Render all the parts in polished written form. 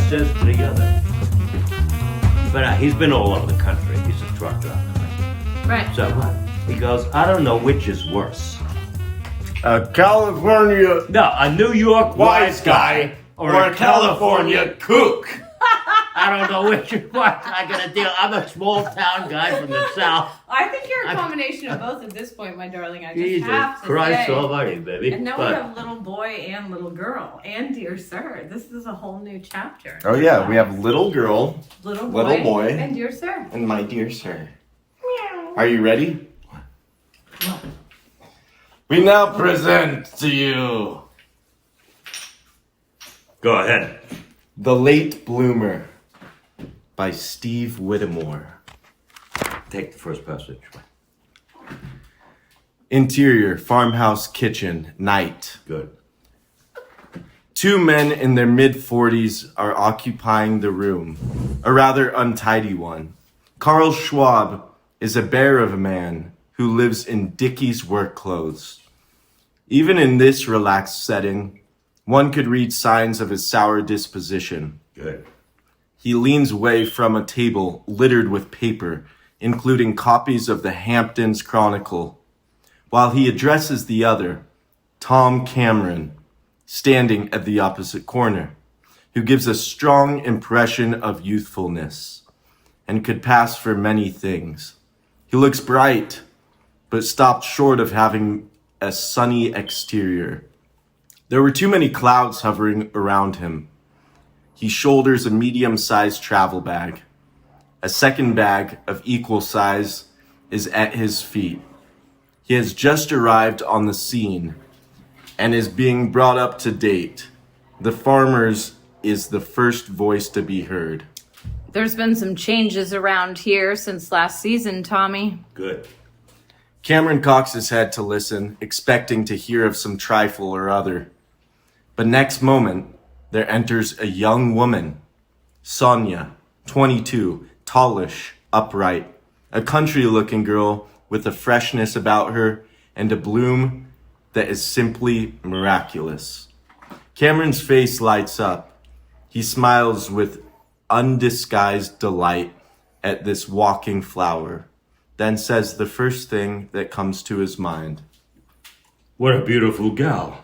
says to the other. But he's been all over the country. He's a truck driver. Right. So he goes, I don't know which is worse. A California No, a New York wise guy or a California kook. I don't know which is worse. I gotta deal. I'm a small town guy from the South. I think you're a combination of both at this point, my darling. I just Jesus have to Christ say. almighty, baby. And now But we have little boy and little girl and dear sir. This is a whole new chapter. Oh yeah, we have little girl little boy. and dear sir. and my dear sir. Are you ready? What? We now present to you Go ahead. The Late Bloomer by Steve Whittemore. Take the first passage. Interior, farmhouse kitchen, night. Good. Two men in their mid-40s are occupying the room, a rather untidy one. Carl Schwab is a bear of a man who lives in Dickie's work clothes. Even in this relaxed setting, one could read signs of his sour disposition. Good. He leans away from a table littered with paper, including copies of the Hamptons Chronicle, while he addresses the other, Tom Cameron, standing at the opposite corner, who gives a strong impression of youthfulness and could pass for many things. He looks bright, but stopped short of having a sunny exterior. There were too many clouds hovering around him. He shoulders a medium-sized travel bag. A second bag of equal size is at his feet. He has just arrived on the scene and is being brought up to date. The farmer's is the first voice to be heard. There's been some changes around here since last season, Tommy. Good. Cameron cocks his head to listen, expecting to hear of some trifle or other. But next moment, there enters a young woman, Sonia, 22, tallish, upright, a country-looking girl with a freshness about her and a bloom that is simply miraculous. Cameron's face lights up. He smiles with undisguised delight at this walking flower, then says the first thing that comes to his mind. What a beautiful gal.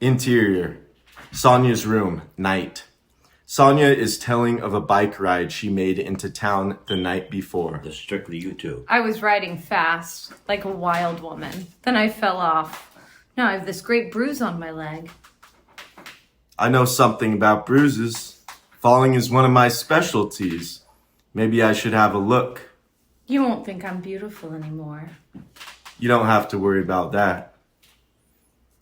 Interior, Sonia's room, night. Sonia is telling of a bike ride she made into town the night before. That's strictly you two. I was riding fast, like a wild woman. Then I fell off. Now I have this great bruise on my leg. I know something about bruises. Falling is one of my specialties. Maybe I should have a look. You won't think I'm beautiful anymore. You don't have to worry about that.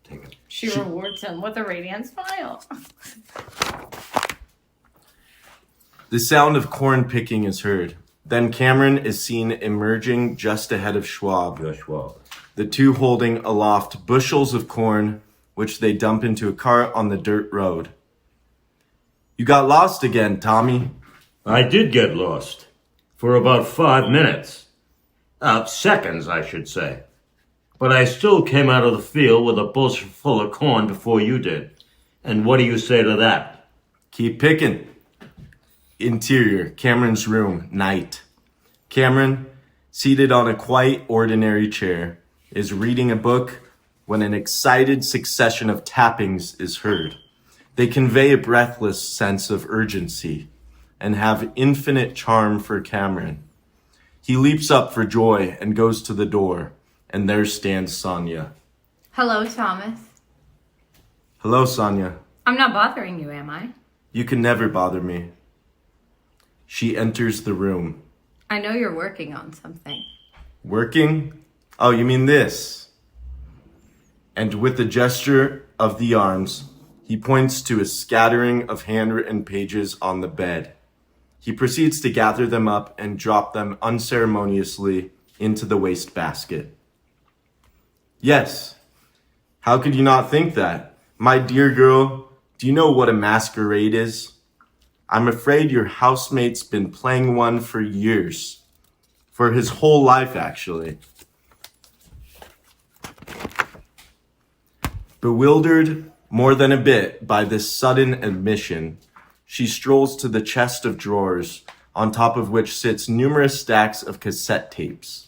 Take it. She rewards him with a radiant smile. The sound of corn picking is heard. Then Cameron is seen emerging just ahead of Schwab, You're Schwab. the two holding aloft bushels of corn, which they dump into a cart on the dirt road. You got lost again, Tommy. I did get lost. For about 5 minutes. Seconds, I should say. But I still came out of the field with a bushel full of corn before you did. And what do you say to that? Keep picking. Interior, Cameron's room, night. Cameron, seated on a quite ordinary chair, is reading a book when an excited succession of tappings is heard. They convey a breathless sense of urgency and have infinite charm for Cameron. He leaps up for joy and goes to the door, and there stands Sonia. Hello, Thomas. Hello, Sonia. I'm not bothering you, am I? You can never bother me. She enters the room. I know you're working on something. Working? Oh, you mean this? And with a gesture of the arms, he points to a scattering of handwritten pages on the bed. He proceeds to gather them up and drop them unceremoniously into the wastebasket. Yes. How could you not think that? My dear girl, do you know what a masquerade is? I'm afraid your housemate's been playing one for years. For his whole life, actually. Bewildered more than a bit by this sudden admission, She strolls to the chest of drawers, on top of which sits numerous stacks of cassette tapes.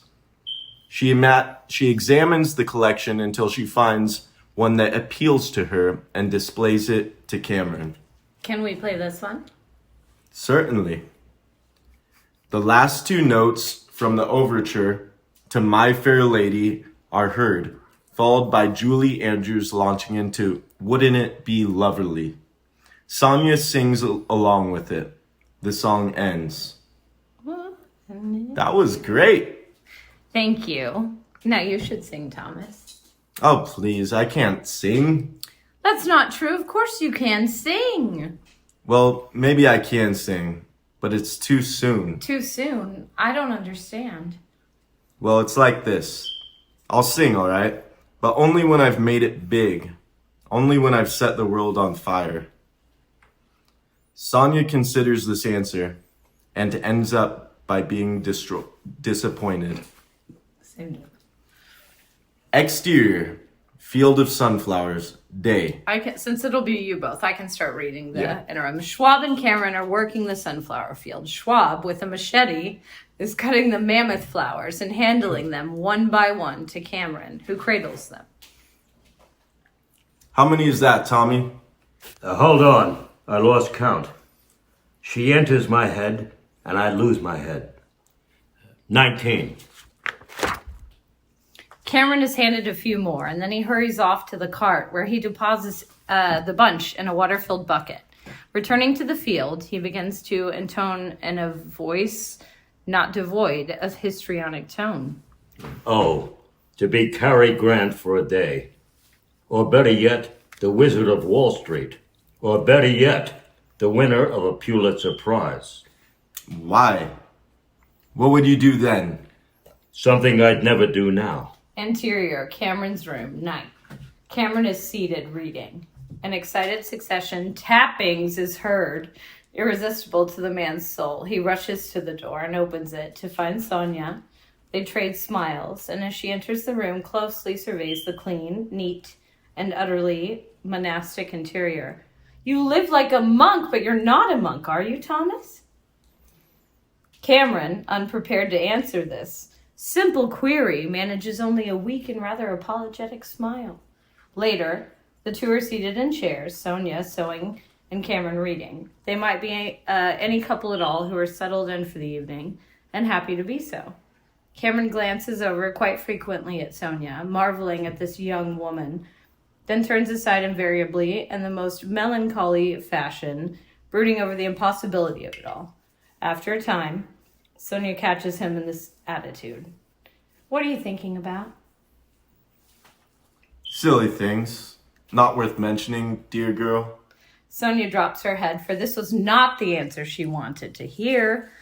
She examines the collection until she finds one that appeals to her and displays it to Cameron. Can we play this one? Certainly. The last two notes from the overture to My Fair Lady are heard, followed by Julie Andrews launching into Wouldn't It Be Loverly? Sonia sings along with it. The song ends. That was great. Thank you. Now you should sing, Thomas. Oh, please, I can't sing. That's not true. Of course you can sing. Well, maybe I can sing, but it's too soon. Too soon? I don't understand. Well, it's like this. I'll sing, all right? But only when I've made it big. Only when I've set the world on fire. Sonia considers this answer and ends up by being disappointed. Same joke. Exterior, field of sunflowers, day. Since it'll be you both, I can start reading the interim. Schwab and Cameron are working the sunflower field. Schwab, with a machete, is cutting the mammoth flowers and handling them one by one to Cameron, who cradles them. How many is that, Tommy? Hold on. I lost count. She enters my head, and I lose my head. 19. Cameron is handed a few more, and then he hurries off to the cart, where he deposits the bunch in a water-filled bucket. Returning to the field, he begins to intone in a voice not devoid of histrionic tone. Oh, to be Cary Grant for a day. Or better yet, the Wizard of Wall Street. Or better yet, the winner of a Pulitzer Prize. Why? What would you do then? Something I'd never do now. Interior, Cameron's room, night. Cameron is seated, reading. An excited succession tappings is heard, irresistible to the man's soul. He rushes to the door and opens it to find Sonia. They trade smiles, and as she enters the room, closely surveys the clean, neat, and utterly monastic interior. You live like a monk, but you're not a monk, are you, Thomas? Cameron, unprepared to answer this simple query, manages only a weak and rather apologetic smile. Later, the two are seated in chairs, Sonia sewing and Cameron reading. They might be any couple at all who are settled in for the evening and happy to be so. Cameron glances over quite frequently at Sonia, marveling at this young woman, then turns aside invariably in the most melancholy fashion, brooding over the impossibility of it all. After a time, Sonia catches him in this attitude. What are you thinking about? Silly things. Not worth mentioning, dear girl. Sonia drops her head, for this was not the answer she wanted to hear.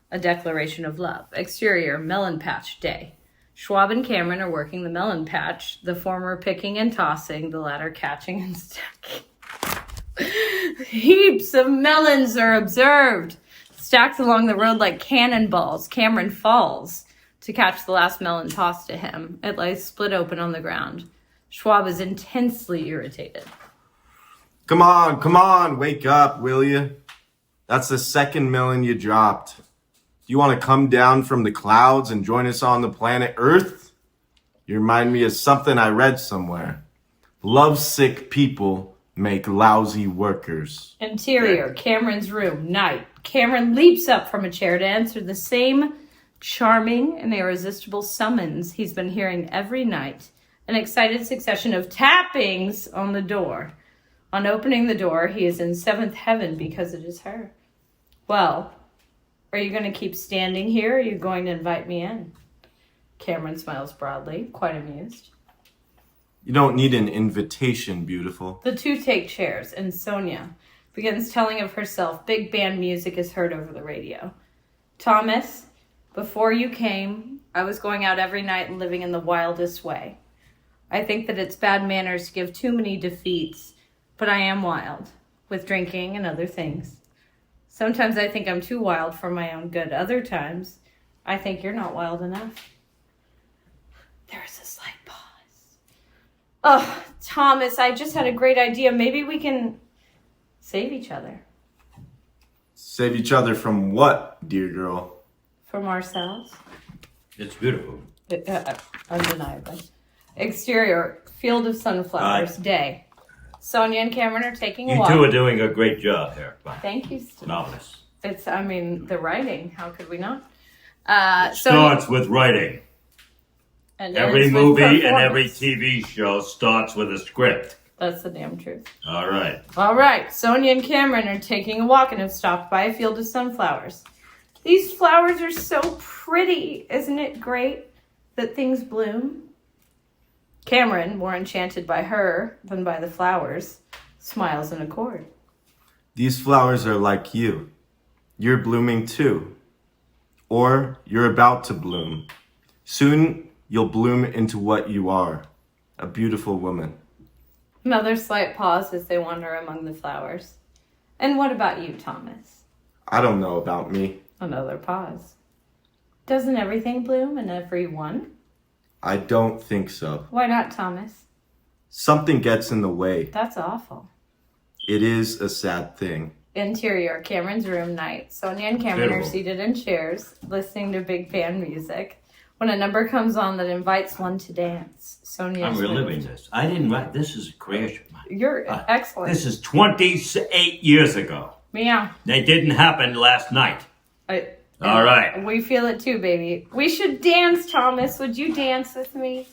A declaration of love. Exterior, melon patch day. Schwab and Cameron are working the melon patch, the former picking and tossing, the latter catching and stacking. Heaps of melons are observed, stacked along the road like cannonballs. Cameron falls to catch the last melon tossed to him. It lies split open on the ground. Schwab is intensely irritated. Come on, wake up, will you? That's the second melon you dropped. Do you want to come down from the clouds and join us on the planet Earth? You remind me of something I read somewhere. Lovesick people make lousy workers. Interior, Cameron's room, night. Cameron leaps up from a chair to answer the same charming and irresistible summons he's been hearing every night. An excited succession of tappings on the door. On opening the door, he is in seventh heaven because it is her. Well, are you going to keep standing here, or are you going to invite me in? Cameron smiles broadly, quite amused. You don't need an invitation, beautiful. The two take chairs, and Sonia begins telling of herself. Big band music is heard over the radio. Thomas, before you came, I was going out every night and living in the wildest way. I think that it's bad manners to give too many defeats, but I am wild, with drinking and other things. Sometimes I think I'm too wild for my own good. Other times, I think you're not wild enough. There is a slight pause. Oh, Thomas, I just had a great idea. Maybe we can save each other. Save each other from what, dear girl? From ourselves. It's beautiful. Undeniably. Exterior, field of sunflowers, day. Sonia and Cameron are taking a You walk. two are doing a great job here. Thank you, Steve. Marvelous. The writing. How could we not? Starts with writing. And Every ends with movie and every performance. TV show starts with a script. That's the damn truth. All right. All right, Sonia and Cameron are taking a walk and have stopped by a field of sunflowers. These flowers are so pretty. Isn't it great that things bloom? Cameron, more enchanted by her than by the flowers, smiles in accord. These flowers are like you. You're blooming too. Or you're about to bloom. Soon you'll bloom into what you are, a beautiful woman. Another slight pause as they wander among the flowers. And what about you, Thomas? I don't know about me. Another pause. Doesn't everything bloom in every one? I don't think so. Why not, Thomas? Something gets in the way. That's awful. It is a sad thing. Interior, Cameron's room night. Sonia and Cameron are Beautiful. seated in chairs, listening to big band music. When a number comes on that invites one to dance, Sonia I'm is reliving moved. this. I didn't write. This is a creation. You're excellent. This is 28 years ago. Yeah. They didn't happen last night. All right. We feel it too, baby. We should dance, Thomas. Would you dance with me?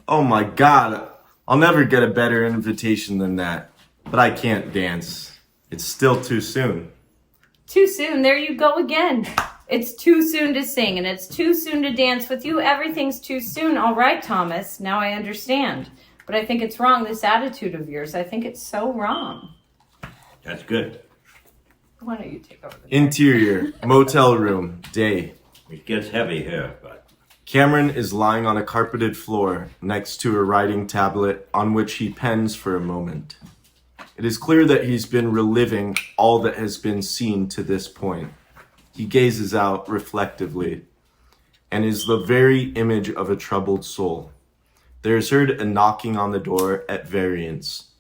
Oh my God, I'll never get a better invitation than that. But I can't dance. It's still too soon. Too soon. There you go again. It's too soon to sing, and it's too soon to dance with you. Everything's too soon. All right, Thomas. Now I understand. But I think it's wrong, this attitude of yours. I think it's so wrong. That's good. Why don't you take over the Interior, motel room, day. It gets heavy here, but Cameron is lying on a carpeted floor next to a writing tablet on which he pens for a moment. It is clear that he's been reliving all that has been seen to this point. He gazes out reflectively and is the very image of a troubled soul. There is heard a knocking on the door at variance,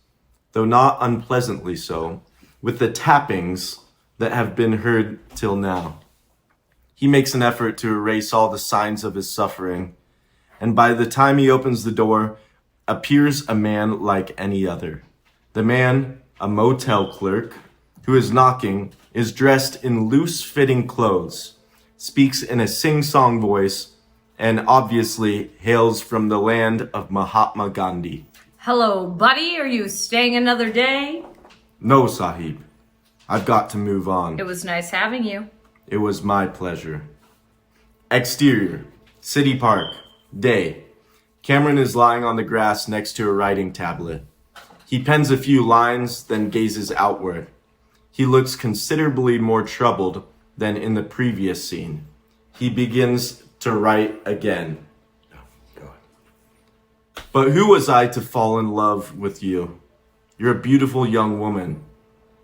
though not unpleasantly so, with the tappings that have been heard till now. He makes an effort to erase all the signs of his suffering, and by the time he opens the door, appears a man like any other. The man, a motel clerk, who is knocking, is dressed in loose-fitting clothes, speaks in a sing-song voice, and obviously hails from the land of Mahatma Gandhi. Hello, buddy. Are you staying another day? No, Sahib. I've got to move on. It was nice having you. It was my pleasure. Exterior, City Park, day. Cameron is lying on the grass next to a writing tablet. He pens a few lines, then gazes outward. He looks considerably more troubled than in the previous scene. He begins to write again. God. But who was I to fall in love with you? You're a beautiful young woman,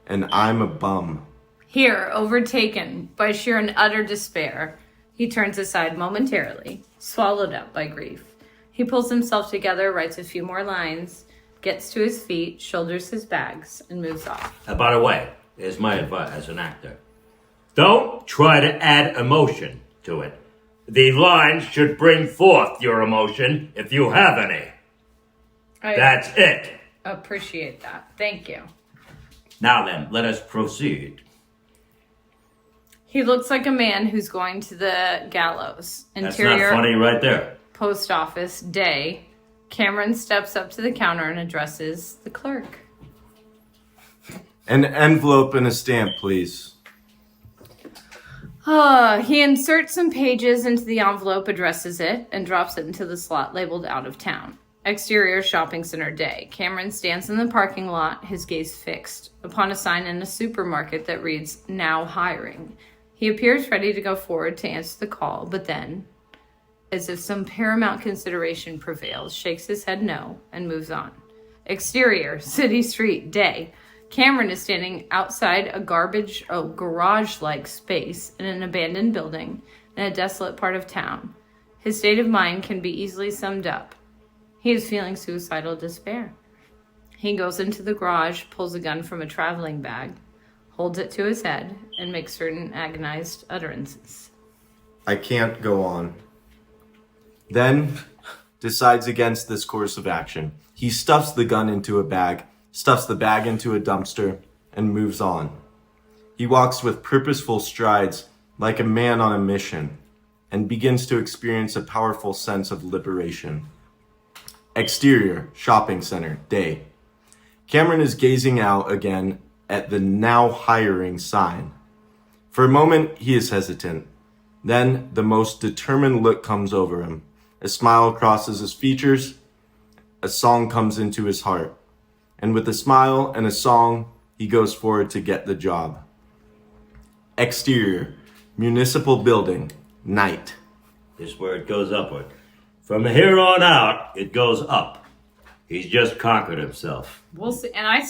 and I'm a bum. Here, overtaken by sheer and utter despair, he turns aside momentarily, swallowed up by grief. He pulls himself together, writes a few more lines, gets to his feet, shoulders his bags, and moves off. By the way, here's my advice as an actor. Don't try to add emotion to it. The lines should bring forth your emotion if you have any. That's it. Appreciate that. Thank you. Now then, let us proceed. He looks like a man who's going to the gallows. That's Interior, not funny right there. post office, day. Cameron steps up to the counter and addresses the clerk. An envelope and a stamp, please. He inserts some pages into the envelope, addresses it, and drops it into the slot labeled out of town. Exterior shopping center, day. Cameron stands in the parking lot, his gaze fixed upon a sign in a supermarket that reads, now hiring. He appears ready to go forward to answer the call, but then, as if some paramount consideration prevails, shakes his head no and moves on. Exterior, city street, day. Cameron is standing outside a garage-like space in an abandoned building in a desolate part of town. His state of mind can be easily summed up. He is feeling suicidal despair. He goes into the garage, pulls a gun from a traveling bag, holds it to his head, and makes certain agonized utterances. I can't go on. Then decides against this course of action. He stuffs the gun into a bag, stuffs the bag into a dumpster, and moves on. He walks with purposeful strides like a man on a mission and begins to experience a powerful sense of liberation. Exterior, shopping center, day. Cameron is gazing out again at the now hiring sign. For a moment, he is hesitant. Then the most determined look comes over him. A smile crosses his features. A song comes into his heart. And with a smile and a song, he goes forward to get the job. Exterior, municipal building, night. This is where it goes upward. From here on out, it goes up. He's just conquered himself. We'll see. And I have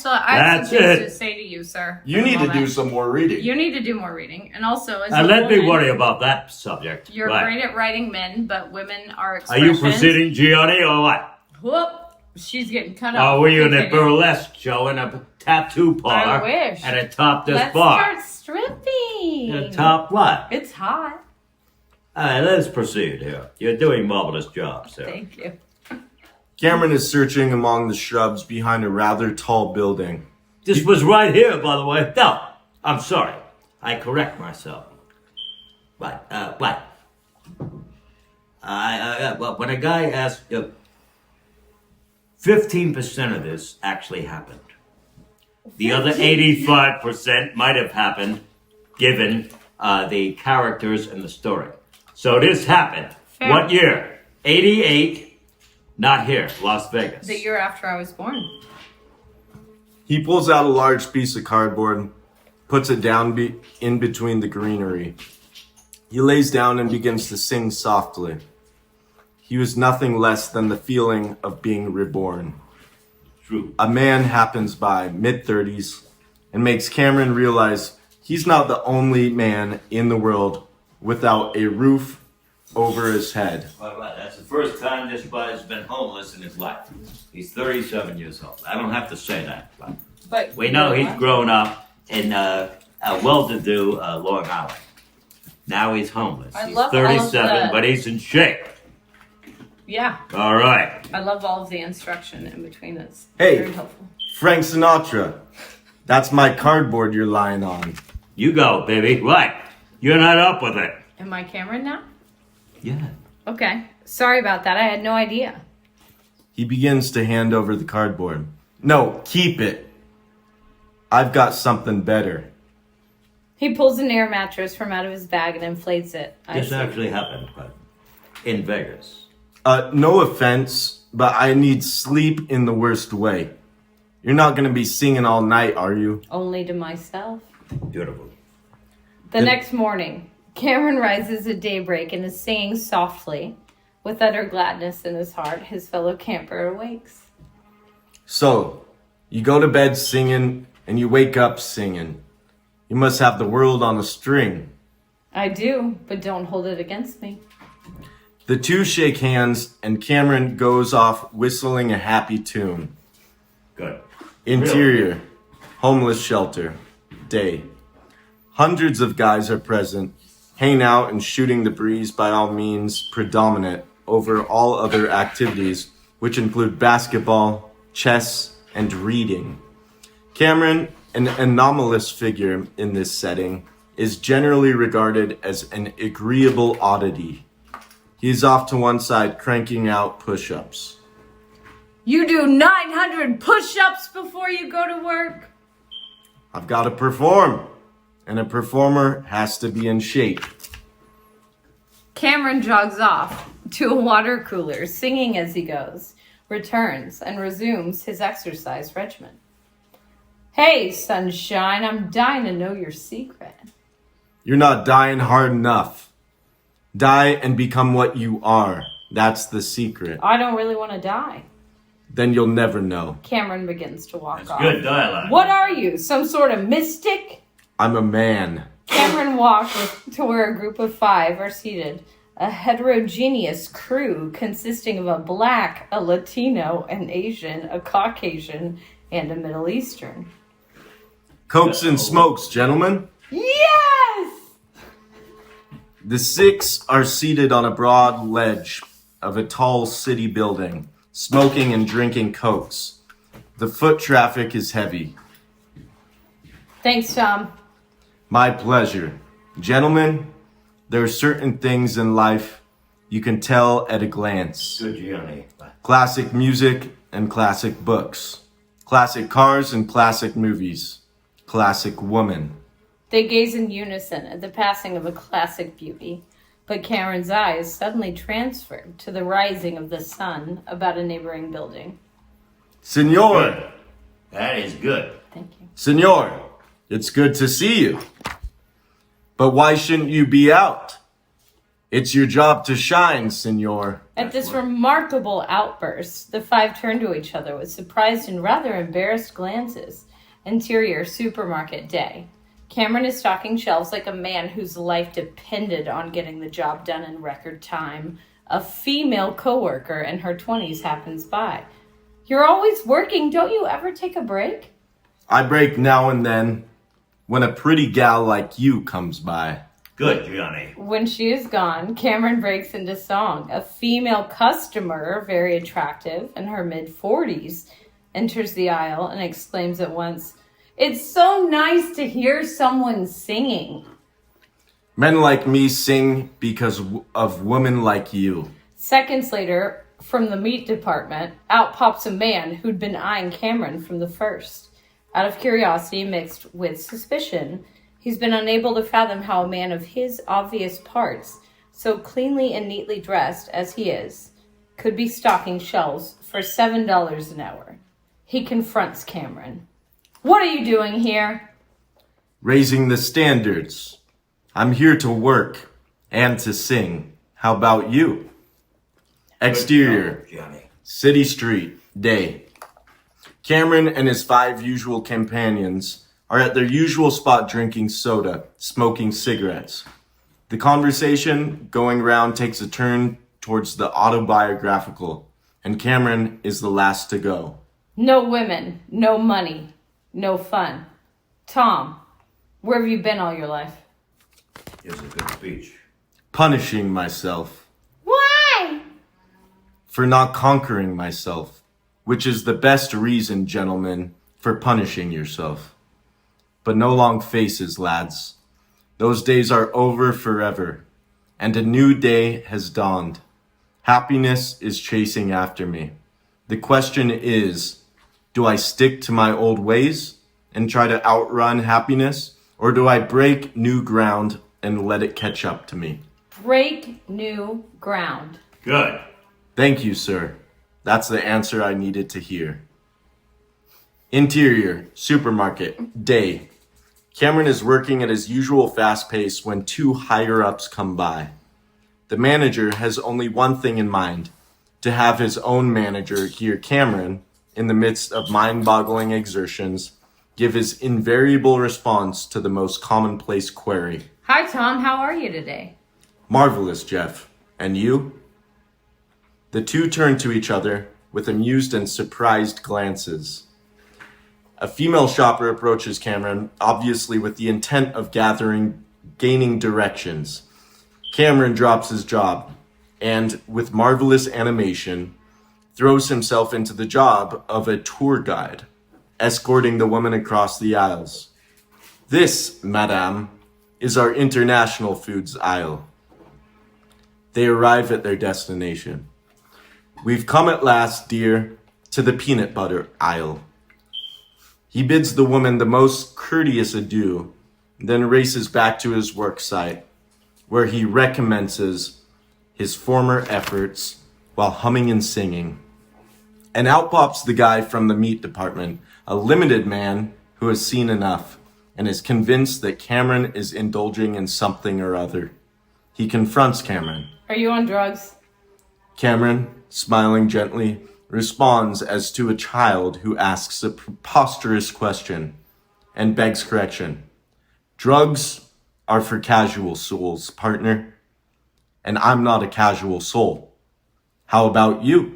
some things to say to you, sir. You need to do some more reading. You need to do more reading. And also, as a Let me woman, worry about that subject. You're Right. great at writing men, but women are Are expressions. you proceeding, Gianni, or what? Whoop. She's getting cut off. Or were you in a Continue. burlesque show in a tattoo parlor? I wish. And atop this Let's bar? start stripping. Atop what? It's hot. All right, let's proceed here. You're doing a marvelous job, sir. Thank you. Cameron is searching among the shrubs behind a rather tall building. This was right here, by the way. No, I'm sorry. I correct myself. What? Well, when a guy asks, 15% of this actually happened. The other 85% might have happened given the characters in the story. So this happened. Fair. What year? 88. Not here, Las Vegas. The year after I was born. He pulls out a large piece of cardboard, puts it down in between the greenery. He lays down and begins to sing softly. He was nothing less than the feeling of being reborn. True. A man happens by, mid-30s, and makes Cameron realize he's not the only man in the world without a roof over his head. Well, that's the first time this guy's been homeless in his life. He's 37 years old. I don't have to say that. But we know he's grown up in a well-to-do Long Island. Now he's homeless. I He's love all of 37, the- but he's in shape. Yeah. All right. I love all of the instruction in between this. Hey. Very helpful. Frank Sinatra. That's my cardboard you're lying on. You go, baby. Right. You're not up with it. Am I Cameron now? Yeah. Okay. Sorry about that. I had no idea. He begins to hand over the cardboard. No, keep it. I've got something better. He pulls an air mattress from out of his bag and inflates it. This actually happened, but in Vegas. No offense, but I need sleep in the worst way. You're not going to be singing all night, are you? Only to myself. Beautiful. The next morning, Cameron rises at daybreak and is singing softly. With utter gladness in his heart, his fellow camper awakes. So, you go to bed singing and you wake up singing. You must have the world on a string. I do, but don't hold it against me. The two shake hands and Cameron goes off whistling a happy tune. Good. Interior, homeless shelter, day. Hundreds of guys are present, hanging out and shooting the breeze, by all means predominant over all other activities, which include basketball, chess, and reading. Cameron, an anomalous figure in this setting, is generally regarded as an agreeable oddity. He's off to one side cranking out push-ups. You do 900 push-ups before you go to work? I've got to perform, and a performer has to be in shape. Cameron jogs off to a water cooler, singing as he goes, returns, and resumes his exercise regimen. Hey, sunshine, I'm dying to know your secret. You're not dying hard enough. Die and become what you are. That's the secret. I don't really want to die. Then you'll never know. Cameron begins to walk That's off. good dialogue. What are you, some sort of mystic? I'm a man. Cameron walks to where a group of 5 are seated. A heterogeneous crew consisting of a black, a Latino, an Asian, a Caucasian, and a Middle Eastern. Cokes and smokes, gentlemen. Yes! The six are seated on a broad ledge of a tall city building, smoking and drinking cokes. The foot traffic is heavy. Thanks, Tom. My pleasure. Gentlemen, there are certain things in life you can tell at a glance. Good, Gianni. Classic music and classic books. Classic cars and classic movies. Classic woman. They gaze in unison at the passing of a classic beauty, but Cameron's eyes suddenly transferred to the rising of the sun about a neighboring building. Senor! Good. That is good. Thank you. Senor, it's good to see you. But why shouldn't you be out? It's your job to shine, senor. At this remarkable outburst, the five turned to each other with surprised and rather embarrassed glances. Interior supermarket day. Cameron is stocking shelves like a man whose life depended on getting the job done in record time. A female coworker in her 20s happens by. You're always working. Don't you ever take a break? I break now and then when a pretty gal like you comes by. Good, Gianni. When she is gone, Cameron breaks into song. A female customer, very attractive, in her mid-40s, enters the aisle and exclaims at once, "It's so nice to hear someone singing." Men like me sing because of women like you. Seconds later, from the meat department, out pops a man who'd been eyeing Cameron from the first. Out of curiosity mixed with suspicion, he's been unable to fathom how a man of his obvious parts, so cleanly and neatly dressed as he is, could be stocking shelves for $7 an hour. He confronts Cameron. "What are you doing here?" Raising the standards. I'm here to work and to sing. How about you? Exterior. Good job, Gianni. City street. Day. Cameron and his 5 usual companions are at their usual spot drinking soda, smoking cigarettes. The conversation going round takes a turn towards the autobiographical, and Cameron is the last to go. No women, no money, no fun. Tom, where have you been all your life? It's a good speech. Punishing myself Why? for not conquering myself, which is the best reason, gentlemen, for punishing yourself. But no long faces, lads. Those days are over forever, and a new day has dawned. Happiness is chasing after me. The question is, do I stick to my old ways and try to outrun happiness, or do I break new ground and let it catch up to me? Break new ground. Good. Thank you, sir. That's the answer I needed to hear. Interior, supermarket, day. Cameron is working at his usual fast pace when 2 higher-ups come by. The manager has only one thing in mind, to have his own manager hear Cameron, in the midst of mind-boggling exertions, give his invariable response to the most commonplace query. Hi, Tom. How are you today? Marvelous, Jeff. And you? The two turn to each other with amused and surprised glances. A female shopper approaches Cameron, obviously with the intent of gaining directions. Cameron drops his job and, with marvelous animation, throws himself into the job of a tour guide, escorting the woman across the aisles. This, madame, is our international foods aisle. They arrive at their destination. We've come at last, dear, to the peanut butter aisle. He bids the woman the most courteous adieu, then races back to his work site, where he recommences his former efforts while humming and singing. And out pops the guy from the meat department, a limited man who has seen enough and is convinced that Cameron is indulging in something or other. He confronts Cameron. Are you on drugs? Cameron, smiling gently, responds as to a child who asks a preposterous question and begs correction. Drugs are for casual souls, partner, and I'm not a casual soul. How about you?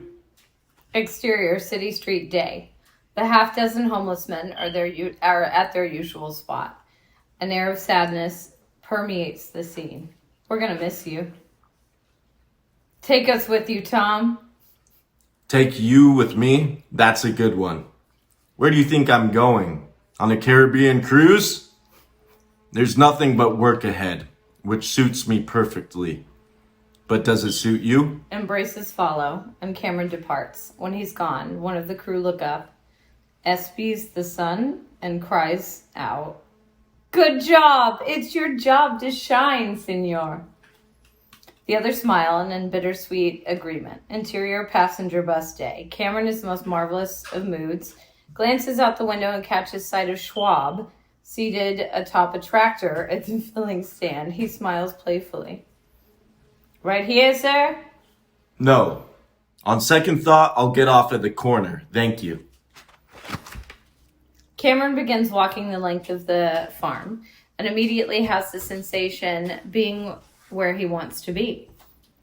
Exterior, city street day. The half-dozen homeless men are at their usual spot. An air of sadness permeates the scene. We're going to miss you. Take us with you, Tom. Take you with me? That's a good one. Where do you think I'm going? On a Caribbean cruise? There's nothing but work ahead, which suits me perfectly. But does it suit you? Embraces follow, and Cameron departs. When he's gone, one of the crew look up, espies the sun, and cries out, "Good job! It's your job to shine, senor." The others smile and in bittersweet agreement. Interior passenger bus day. Cameron is the most marvelous of moods, glances out the window and catches sight of Schwab, seated atop a tractor at the filling stand. He smiles playfully. "Right here, sir?" No. On second thought, I'll get off at the corner. Thank you. Cameron begins walking the length of the farm and immediately has the sensation being where he wants to be.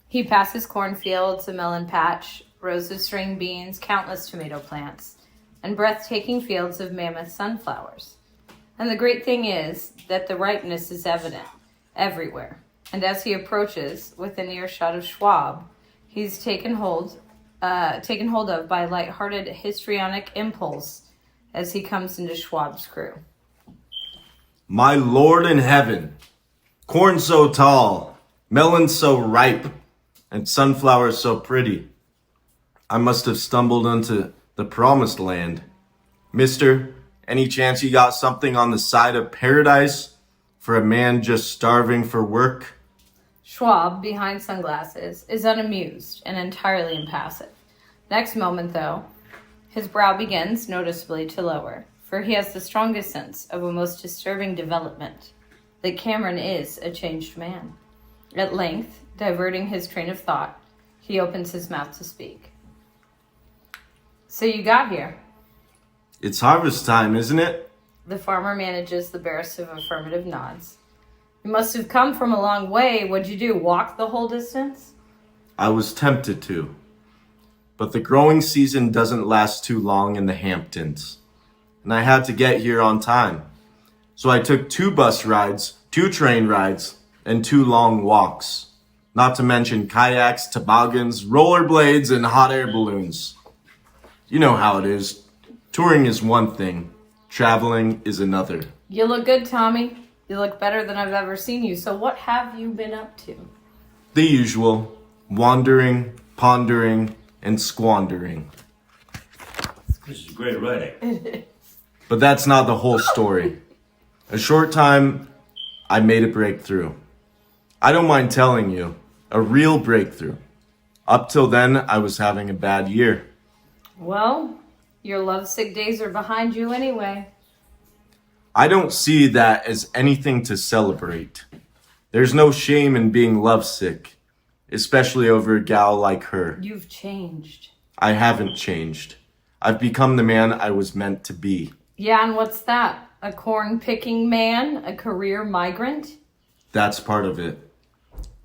He passes cornfields, a melon patch, rows of string beans, countless tomato plants, and breathtaking fields of mammoth sunflowers. And the great thing is that the ripeness is evident everywhere. And as he approaches within earshot of Schwab, he's taken hold of by a lighthearted histrionic impulse as he comes into Schwab's crew. My Lord in heaven, corn so tall, melons so ripe, and sunflowers so pretty. I must have stumbled into the promised land. Mister, any chance you got something on the side of paradise for a man just starving for work? Schwab, behind sunglasses, is unamused and entirely impassive. Next moment, though, his brow begins noticeably to lower, for he has the strongest sense of a most disturbing development, that Cameron is a changed man. At length, diverting his train of thought, he opens his mouth to speak. "So you got here?" It's harvest time, isn't it? The farmer manages the barest of affirmative nods. "You must have come from a long way. What'd you do, walk the whole distance?" I was tempted to. But the growing season doesn't last too long in the Hamptons. And I had to get here on time. So I took 2 bus rides, 2 train rides, and 2 long walks. Not to mention kayaks, toboggans, rollerblades, and hot air balloons. You know how it is. Touring is one thing. Traveling is another. "You look good, Tommy. You look better than I've ever seen you. So what have you been up to?" The usual. Wandering, pondering, and squandering. This is great writing. But that's not the whole story. A short time, I made a breakthrough. I don't mind telling you, a real breakthrough. Up till then, I was having a bad year. "Well, your lovesick days are behind you anyway." I don't see that as anything to celebrate. There's no shame in being lovesick, especially over a gal like her. "You've changed." I haven't changed. I've become the man I was meant to be. "Yeah, and what's that? A corn-picking man? A career migrant?" That's part of it.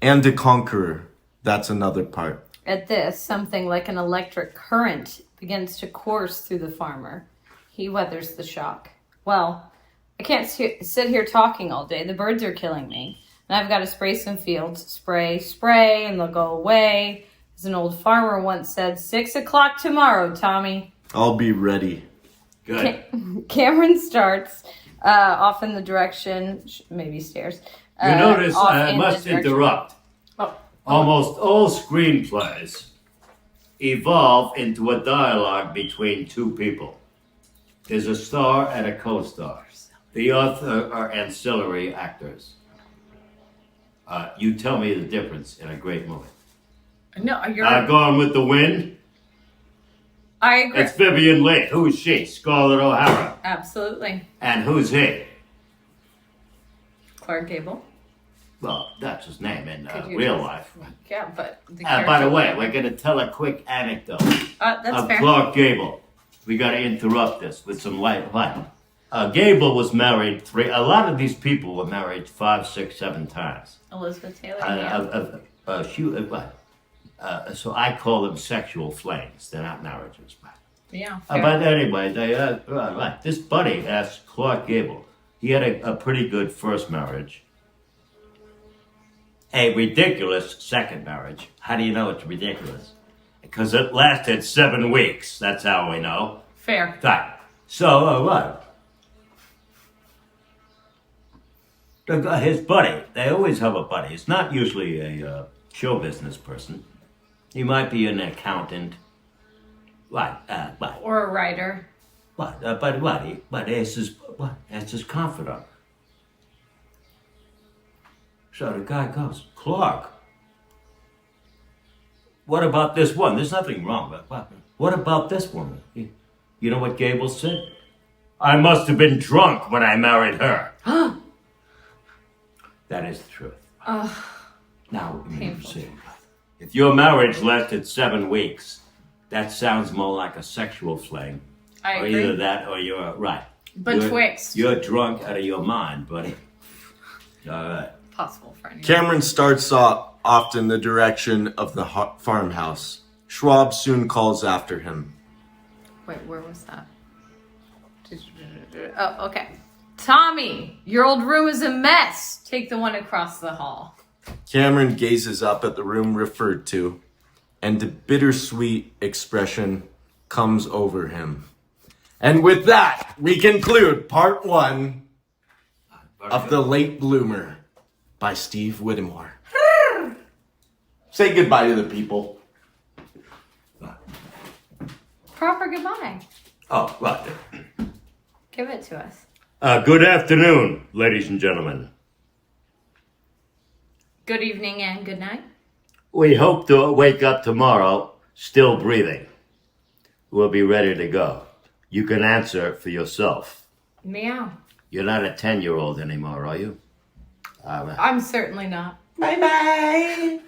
And a conqueror. That's another part. At this, something like an electric current begins to course through the farmer. He weathers the shock. "Well, I can't sit here talking all day. The birds are killing me. And I've got to spray some fields. Spray, spray, and they'll go away. As an old farmer once said, 6 o'clock tomorrow, Tommy." I'll be ready. Good. Cameron starts off in the direction, maybe stairs. You notice off I in must the direction- interrupt. Oh, Almost all screenplays evolve into a dialogue between 2 people. There's a star and a co-star. The author are ancillary actors. You tell me the difference in a great movie. no, you're. Gone with the Wind. I agree. It's Vivian Leigh. Who's she? Scarlett O'Hara. Absolutely. And who's he? Clark Gable. Well, that's his name in Could you real just- life. Yeah, but the By the character- way, we're going to tell a quick anecdote that's of fair. Clark Gable. We got to interrupt this with some light. Gable was married a lot of these people were married 5, 6, 7 times. Elizabeth Taylor. Yeah. So I call them sexual flames. They're not marriages. Yeah. But anyway, right. This buddy asked Clark Gable. He had a pretty good first marriage. A ridiculous second marriage. How do you know it's ridiculous? Because it lasted 7 weeks. That's how we know. Fair. Right. So, what? His buddy. They always have a buddy. It's not usually a show business person. He might be an accountant. What? Or a writer. What? But what? But it's his confidant. So the guy goes, Clark, what about this one? There's nothing wrong with what about this woman? You know what Gable said? I must have been drunk when I married her. That is the truth. Now, see, if your marriage lasted 7 weeks, that sounds more like a sexual fling. I or agree. either that or you're right. Betwixt. You're drunk out of your mind, buddy. All right. Possible for anyone. Cameron starts off in the direction of the farmhouse. Schwab soon calls after him. Wait, where was that? Oh, okay. Tommy, your old room is a mess. Take the one across the hall. Cameron gazes up at the room referred to, and a bittersweet expression comes over him. And with that, we conclude part 1 of The Late Bloomer by Steve Whittemore. Say goodbye to the people. Proper goodbye. Oh, right. Give it to us. Good afternoon, ladies and gentlemen. Good evening and good night. We hope to wake up tomorrow still breathing. We'll be ready to go. You can answer for yourself. Meow. You're not a 10-year-old anymore, are you? All right. I'm certainly not. Bye-bye.